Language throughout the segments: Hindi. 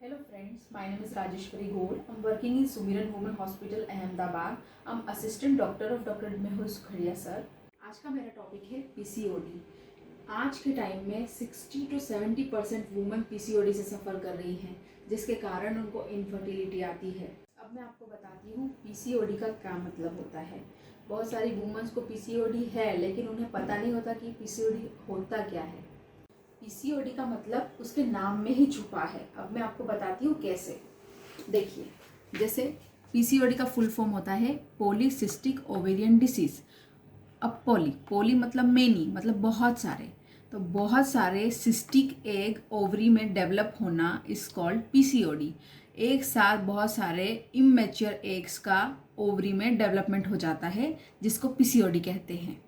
Hello friends, my name is Rajeshwari Goel. I'm working in Sumiran Women Hospital, Ahmedabad. I'm assistant doctor of Dr. Mehul Sukhadia sir. आज का मेरा टॉपिक है पीसीओडी। आज के टाइम में 60 to 70% वुमेन पीसीओडी से सफ़र कर रही हैं, जिसके कारण उनको इनफर्टिलिटी आती है। अब मैं आपको बताती हूँ पीसीओडी का क्या मतलब होता है। बहुत सारी वुमेन्स को पीसीओडी है, लेकिन उन्हें पता नहीं होता कि पीसीओडी होता क्या है। पीसीओडी का मतलब उसके नाम में ही छुपा है। अब मैं आपको बताती हूँ कैसे। देखिए, जैसे पीसीओडी का फुल फॉर्म होता है पॉलीसिस्टिक ओवेरियन डिसीज। अब पॉली मतलब मेनी, मतलब बहुत सारे। तो बहुत सारे सिस्टिक एग ओवरी में डेवलप होना इज कॉल्ड पीसीओडी। एक साथ बहुत सारे इमैच्योर एग्स का ओवरी में डेवलपमेंट हो जाता है, जिसको पीसीओडी कहते हैं।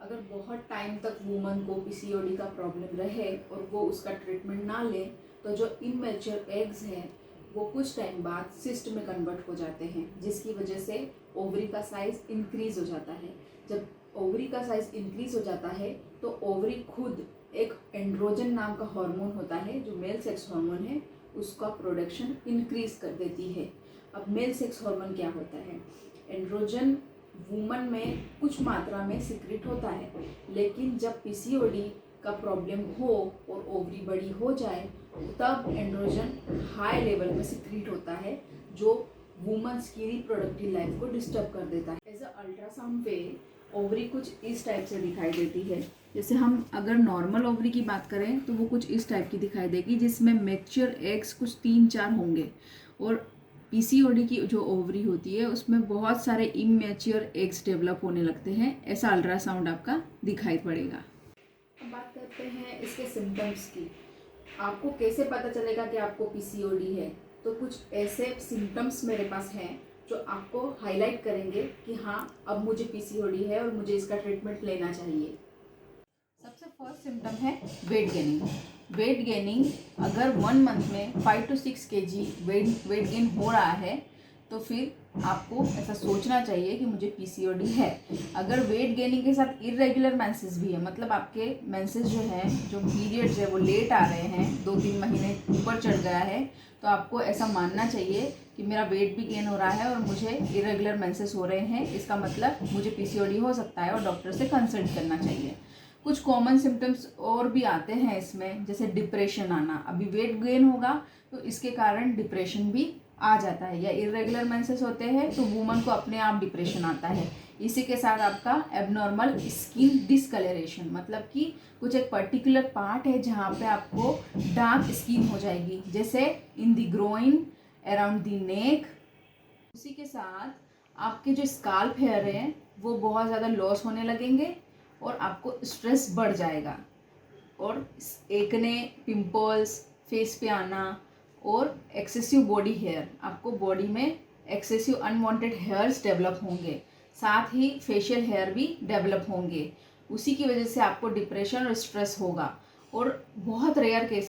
अगर बहुत टाइम तक वुमन को पीसीओडी का प्रॉब्लम रहे और वो उसका ट्रीटमेंट ना ले, तो जो इमैच्योर एग्स हैं वो कुछ टाइम बाद सिस्ट में कन्वर्ट हो जाते हैं, जिसकी वजह से ओवरी का साइज इंक्रीज हो जाता है। जब ओवरी का साइज इंक्रीज हो जाता है तो ओवरी खुद एक एंड्रोजन नाम का हार्मोन होता है, जो मेल सेक्स हार्मोन है, उसका प्रोडक्शन इंक्रीज कर देती है। अब मेल सेक्स हार्मोन क्या होता है? एंड्रोजन वुमन में कुछ मात्रा में सिक्रेट होता है, लेकिन जब पीसीओडी का प्रॉब्लम हो और ओवरी बड़ी हो जाए, तब एंड्रोजन हाई लेवल में सिक्रेट होता है, जो वुमन्स की रिप्रोडक्टिव लाइफ को डिस्टर्ब कर देता है। एज अ अल्ट्रासाउंड पे ओवरी कुछ इस टाइप से दिखाई देती है। जैसे हम अगर नॉर्मल ओवरी की बात करें तो वो कुछ इस टाइप की दिखाई देगी, जिसमें मैच्योर एग्स कुछ 3-4 होंगे। और पीसीओडी की जो ओवरी होती है उसमें बहुत सारे इमैच्योर एग्स डेवलप होने लगते हैं। ऐसा अल्ट्रासाउंड आपका दिखाई पड़ेगा। अब बात करते हैं इसके सिम्टम्स की। आपको कैसे पता चलेगा कि आपको पीसीओडी है? तो कुछ ऐसे सिम्टम्स मेरे पास हैं जो आपको हाईलाइट करेंगे कि हाँ, अब मुझे पीसीओडी है और मुझे इसका ट्रीटमेंट लेना चाहिए। सबसे फर्स्ट सिम्टम है वेट गेनिंग। वेट गेनिंग अगर 1 मंथ में 5 to 6 kg वेट गेन हो रहा है, तो फिर आपको ऐसा सोचना चाहिए कि मुझे पीसीओडी है। अगर वेट गेनिंग के साथ इरेगुलर मेंसेस भी है, मतलब आपके मेंसेस जो हैं, जो पीरियड्स है वो लेट आ रहे हैं, 2-3 महीने ऊपर चढ़ गया है, तो आपको ऐसा मानना चाहिए कि मेरा वेट भी गेन हो रहा है और मुझे इरेगुलर मेंसेस हो रहे हैं। इसका मतलब मुझे पीसीओडी हो सकता है और डॉक्टर से कंसल्ट करना चाहिए। कुछ कॉमन सिम्टम्स और भी आते हैं इसमें, जैसे डिप्रेशन आना। अभी वेट गेन होगा तो इसके कारण डिप्रेशन भी आ जाता है, या इरेगुलर मेंसेस होते हैं तो वुमन को अपने आप डिप्रेशन आता है। इसी के साथ आपका एबनॉर्मल स्किन डिसकलरेशन, मतलब कि कुछ एक पर्टिकुलर पार्ट है जहाँ पे आपको डार्क स्किन हो जाएगी, जैसे in the groin, around the neck. उसी के साथ आपके जो स्काल्प हेयर हैं वो बहुत ज़्यादा लॉस होने लगेंगे और आपको स्ट्रेस बढ़ जाएगा, और एक्ने, पिंपल्स, फेस पे आना और एक्सेसिव बॉडी हेयर, आपको बॉडी में एक्सेसिव अनवांटेड हेयर्स डेवलप होंगे। साथ ही फेशियल हेयर भी डेवलप होंगे। उसी की वजह से आपको डिप्रेशन और स्ट्रेस होगा। और बहुत रेयर केस